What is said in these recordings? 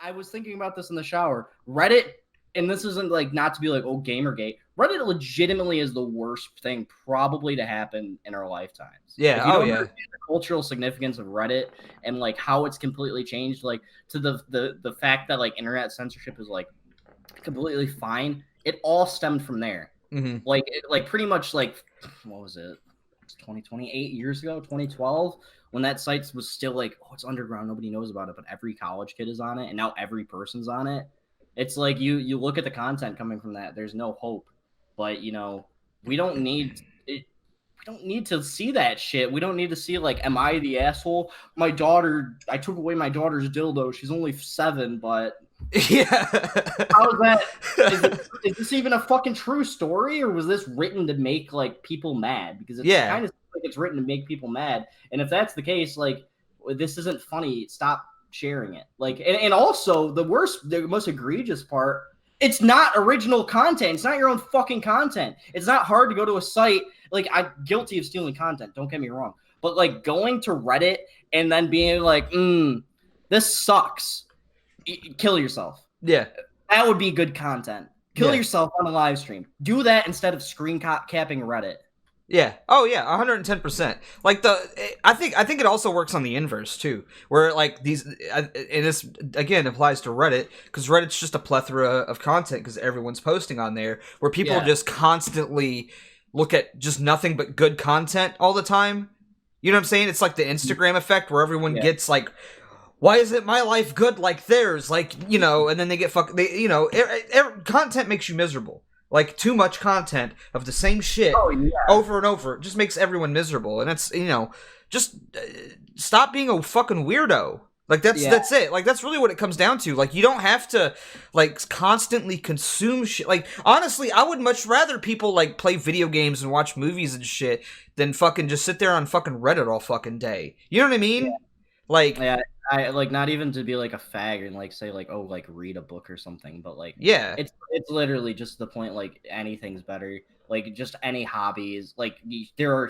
I was thinking about this in the shower. Reddit, and this isn't like not to be like, oh, Gamergate. Reddit legitimately is the worst thing probably to happen in our lifetimes. Yeah. If you Oh don't yeah. understand the cultural significance of Reddit and like how it's completely changed, like to the fact that like internet censorship is like completely fine, it all stemmed from there. Mm-hmm. Like pretty much like what was it? 2020, 8 years ago, 2012, when that site was still like, oh, it's underground, nobody knows about it, but every college kid is on it, and now every person's on it. It's like you look at the content coming from that, there's no hope. But we don't need it. We don't need to see that shit. We don't need to see like, am I the asshole? My daughter, I took away my daughter's dildo. She's only 7, but Yeah. how is that? Is this even a fucking true story, or was this written to make like people mad? Because it's Yeah. kind of like it's written to make people mad. And if that's the case, like this isn't funny. Stop sharing it. Like, and also the most egregious part, it's not original content. It's not your own fucking content. It's not hard to go to a site. Like, I'm guilty of stealing content. Don't get me wrong. But like going to Reddit and then being like, this sucks. Kill yourself. Yeah. That would be good content. Kill yourself on a live stream. Do that instead of screen capping Reddit. Yeah. Oh yeah, 110%. Like I think it also works on the inverse too, where like these, and this again applies to Reddit, because Reddit's just a plethora of content because everyone's posting on there, where people just constantly look at just nothing but good content all the time. You know what I'm saying? It's like the Instagram effect, where everyone gets like, why isn't my life good like theirs? Like, and then they get content makes you miserable. Like, too much content of the same shit over and over just makes everyone miserable. And it's, just stop being a fucking weirdo. Like, that's it. Like, that's really what it comes down to. Like, you don't have to, like, constantly consume shit. Like, honestly, I would much rather people, like, play video games and watch movies and shit than fucking just sit there on fucking Reddit all fucking day. You know what I mean? Yeah. Like, I like, not even to be like a fag and like say like, oh, like read a book or something, but like, it's literally just the point. Like, anything's better. Like, just any hobbies. Like, there are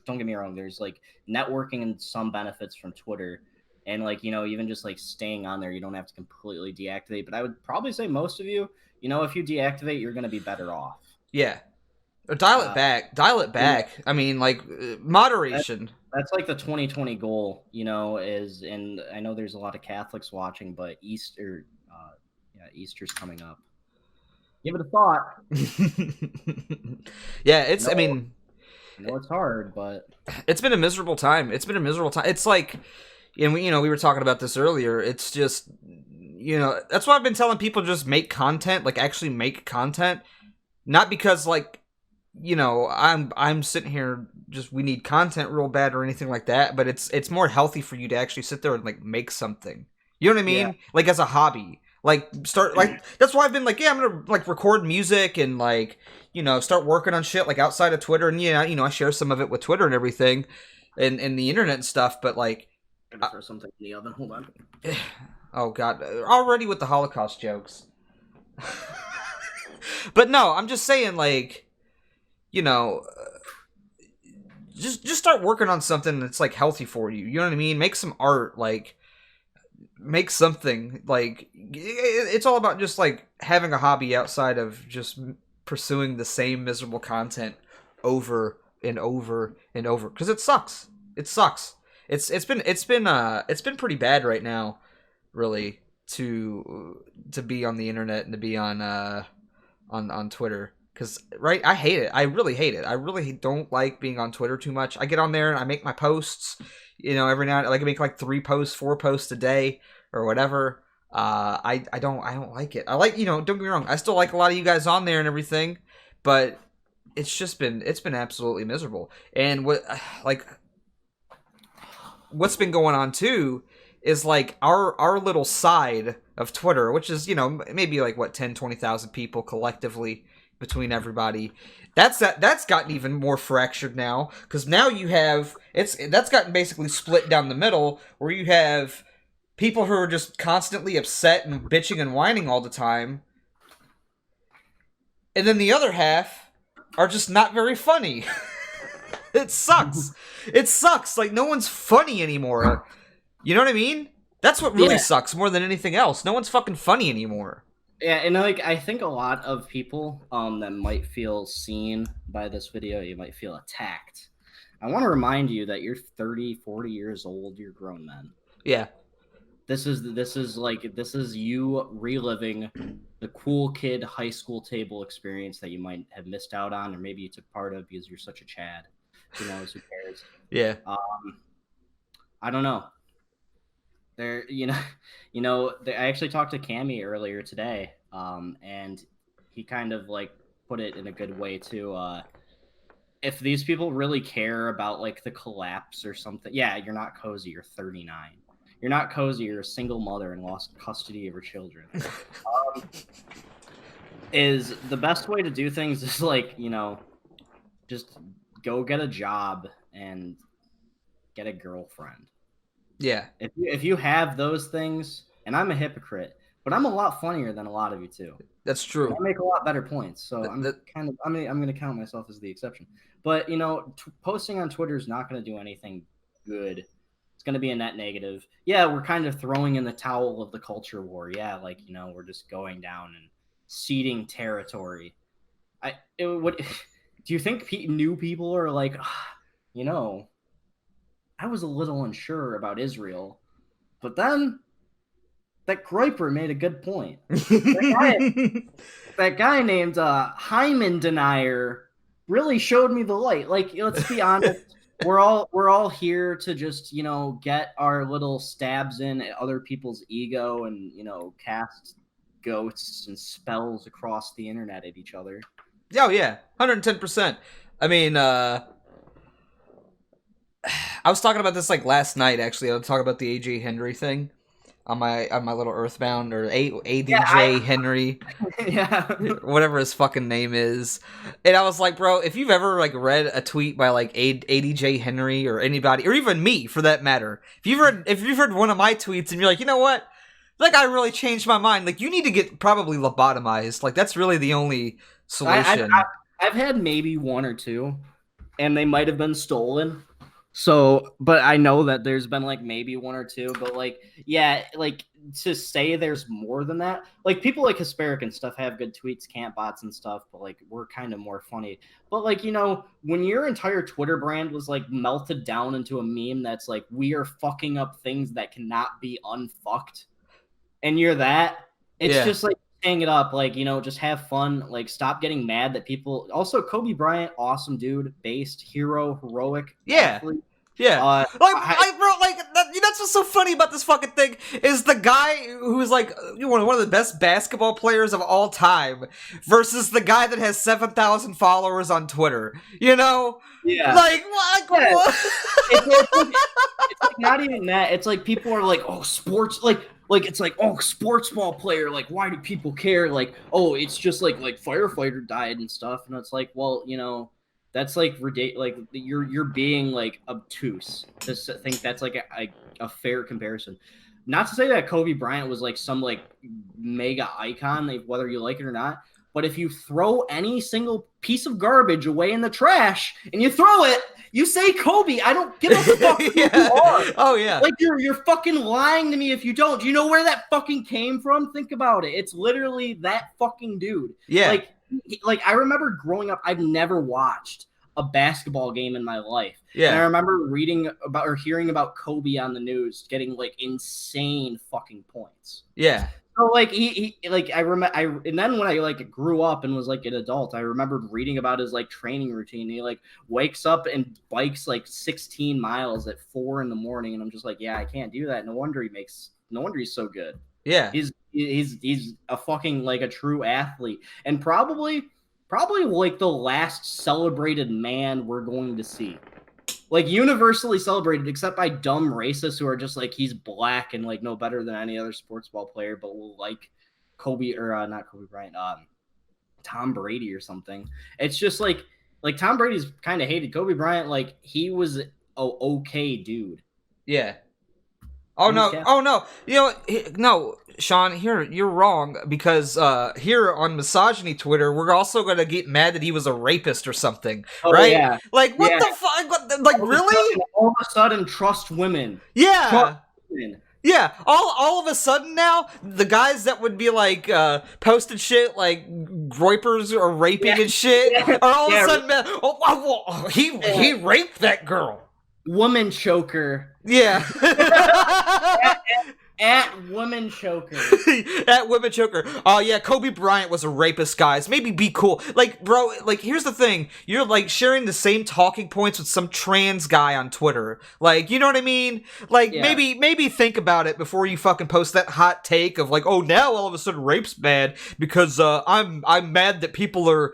don't get me wrong, there's like networking and some benefits from Twitter, and like, even just like staying on there, you don't have to completely deactivate. But I would probably say most of you, if you deactivate, you're gonna be better off. Yeah. Or dial it back. Yeah. I mean, like, moderation. That's like the 2020 goal, is, and I know there's a lot of Catholics watching, but Easter's coming up. Give it a thought. Yeah, it's, I mean, I know it's hard, but it's been a miserable time. It's like, and we were talking about this earlier. It's just, that's why I've been telling people, just make content, like actually make content. Not because like, I'm sitting here just, we need content real bad or anything like that, but it's more healthy for you to actually sit there and like make something. You know what I mean? Yeah. Like, as a hobby. Like, start, like, that's why I've been like, I'm gonna like record music and like, start working on shit like outside of Twitter, and I share some of it with Twitter and everything and the internet and stuff, but like, I'm gonna throw something in the oven. Hold on. Oh god, already with the Holocaust jokes. But no, I'm just saying, like, just start working on something that's like healthy for you. You know what I mean? Make some art, like, make something. Like, it's all about just like having a hobby outside of just pursuing the same miserable content over and over and over, because it sucks. It's been pretty bad right now, really, to be on the internet and to be on Twitter. Because, right, I hate it. I really hate it. I really don't like being on Twitter too much. I get on there and I make my posts, every now and then. Like, I make like 3 posts, 4 posts a day or whatever. I don't like it. I like, don't get me wrong, I still like a lot of you guys on there and everything, but it's been absolutely miserable. And what's been going on too is like our little side of Twitter, which is, maybe like 10,000-20,000 people collectively between everybody. That's gotten even more fractured now, because now you have, that's gotten basically split down the middle, where you have people who are just constantly upset and bitching and whining all the time, and then the other half are just not very funny. It sucks. It sucks. Like, no one's funny anymore. You know what I mean? That's what really Yeah, sucks more than anything else. No one's fucking funny anymore. yeah, and like I think a lot of people that might feel seen by this video, you might feel attacked. I want to remind you that you're 30, 40 years old, you're grown men. Yeah. This is you reliving the cool kid high school table experience that you might have missed out on, or maybe you took part of because you're such a Chad. Who knows? Who cares? Yeah. I don't know. There, I actually talked to Cammy earlier today, and he kind of like put it in a good way too. If these people really care about like the collapse or something, yeah, you're not cozy. You're 39. You're not cozy. You're a single mother and lost custody of her children. Is the best way to do things is like just go get a job and get a girlfriend. Yeah. If you have those things, and I'm a hypocrite, but I'm a lot funnier than a lot of you too. That's true. I make a lot better points, so I'm going to count myself as the exception. But posting on Twitter is not going to do anything good. It's going to be a net negative. Yeah, we're kind of throwing in the towel of the culture war. Yeah, we're just going down and ceding territory. Do you think new people are like, I was a little unsure about Israel, but then that Griper made a good point. That guy named Hyman Denier really showed me the light. Like, let's be honest, we're all here to just get our little stabs in at other people's ego and cast ghosts and spells across the internet at each other. Oh yeah, 110%. I mean, I was talking about this like last night. Actually, I was talking about the AJ Henry thing on my little Earthbound or ADJ Henry, yeah, whatever his fucking name is. And I was like, bro, if you've ever like read a tweet by like ADJ Henry or anybody, or even me for that matter, if you've heard one of my tweets and you're like, you know what, like I really changed my mind. Like you need to get probably lobotomized. Like that's really the only solution. I've had maybe one or two, and they might have been stolen. So, but I know that there's been like maybe one or two, but like, yeah, like to say there's more than that, like people like Hesperic and stuff have good tweets, camp bots and stuff, but like we're kind of more funny. But like, when your entire Twitter brand was like melted down into a meme that's like, we are fucking up things that cannot be unfucked, and you're that, it's just like, hang it up, like, just have fun, like stop getting mad that people. Also, Kobe Bryant, awesome dude, based hero, heroic athlete. Bro, that's what's so funny about this fucking thing is the guy who's like one of the best basketball players of all time versus the guy that has 7,000 followers on Twitter. Like what? Yeah. It's like not even that. It's like people are like, oh, sports, like it's like, oh, sports ball player, like why do people care? Like, oh, it's just like firefighter died and stuff, and it's like, well, that's like ridiculous. Like you're being like obtuse to think that's like a fair comparison. Not to say that Kobe Bryant was like some like mega icon, whether you like it or not. But if you throw any single piece of garbage away in the trash and you throw it, you say Kobe. I don't give a fuck who you are. Oh yeah. Like you're fucking lying to me if you don't. Do you know where that fucking came from? Think about it. It's literally that fucking dude. Yeah. Like I remember growing up, I've never watched a basketball game in my life. Yeah. And I remember reading about or hearing about Kobe on the news getting like insane fucking points. Yeah. So like he like I remember and then when I like grew up and was like an adult, I remembered reading about his like training routine. He like wakes up and bikes like 16 miles at 4 a.m, and I'm just like, yeah, I can't do that. No wonder he's so good. Yeah. He's a fucking like a true athlete, and probably like the last celebrated man we're going to see. Like universally celebrated, except by dumb racists who are just like, he's black and like no better than any other sports ball player, but will like Kobe or not Kobe Bryant, Tom Brady or something. It's just like Tom Brady's kind of hated. Kobe Bryant, like he was a okay dude. Yeah. Oh no. No, Sean, here you're wrong, because here on misogyny Twitter, we're also gonna get mad that he was a rapist or something, right? Yeah. Like what the fuck? Like really? All of a sudden, trust women. Yeah. Trust women. Yeah, all of a sudden now, the guys that would be like posting shit like groypers or raping Yeah, and shit yeah, are all of a yeah. sudden, he raped that girl. Woman choker. Yeah. at, at woman choker. At women choker. Oh yeah, Kobe Bryant was a rapist, guys. Maybe be cool. Like, bro, like here's the thing. You're like sharing the same talking points with some trans guy on Twitter. Like, you know what I mean? Like, Yeah. maybe think about it before you fucking post that hot take of like, oh, now all of a sudden rape's bad because I'm mad that people are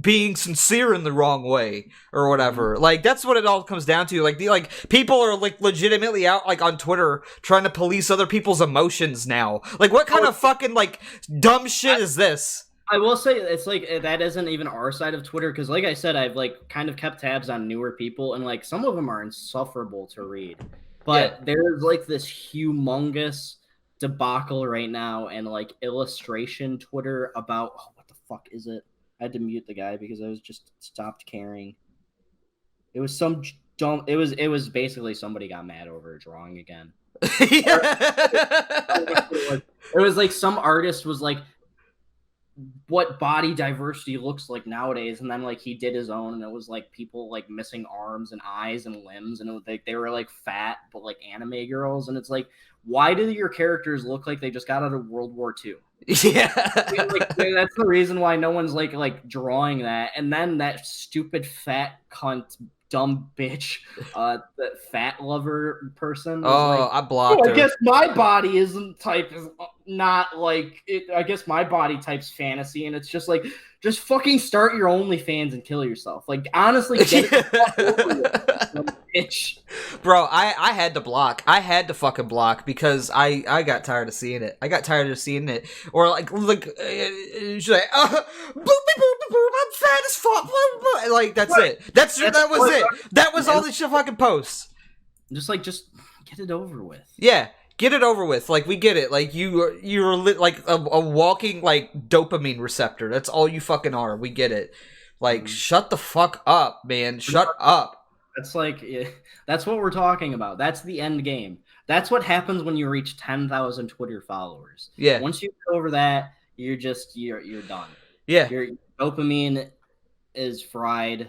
being sincere in the wrong way or whatever. Like, that's what it all comes down to. Like, people are like legitimately out like on Twitter trying to police other people's emotions now. Like, what kind of fucking like dumb shit is this? I will say it's like that isn't even our side of Twitter because, like I said, I've like kind of kept tabs on newer people, and like some of them are insufferable to read. But there's like this humongous debacle right now, and like illustration Twitter about what the fuck is it? I had to mute the guy because I was just stopped caring. It was some dumb. It was basically somebody got mad over a drawing again. It was like some artist was like, what body diversity looks like nowadays, and then like he did his own, and it was like people like missing arms and eyes and limbs, and it was like they were like fat but like anime girls, and it's like, why do your characters look like they just got out of World War II? Yeah. Like, that's the reason why no one's like drawing that. And then that stupid fat cunt dumb bitch, that fat lover person. Oh, like, I blocked her. I guess my body isn't type is not like it. I guess my body type's fantasy, and it's just like, just fucking start your OnlyFans and kill yourself. Like, honestly, get it the fuck over with, bitch. Bro, I had to block. I had to fucking block because I got tired of seeing it. I got tired of seeing it. Or like she's like, boop, boop, boop, boop, I'm fat as fuck. Like, that's it. That was it. That was all this shit fucking posts. Just get it over with. Yeah. Get it over with. Like, we get it. Like, you're like a walking like dopamine receptor. That's all you fucking are. We get it. Like, shut the fuck up, man. Shut up. That's like, that's what we're talking about. That's the end game. That's what happens when you reach 10,000 Twitter followers. Yeah. Once you get over that, you're done. Yeah. Your dopamine is fried.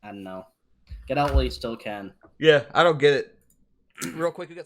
I don't know. Get out while you still can. Yeah, I don't get it. Real quick, we got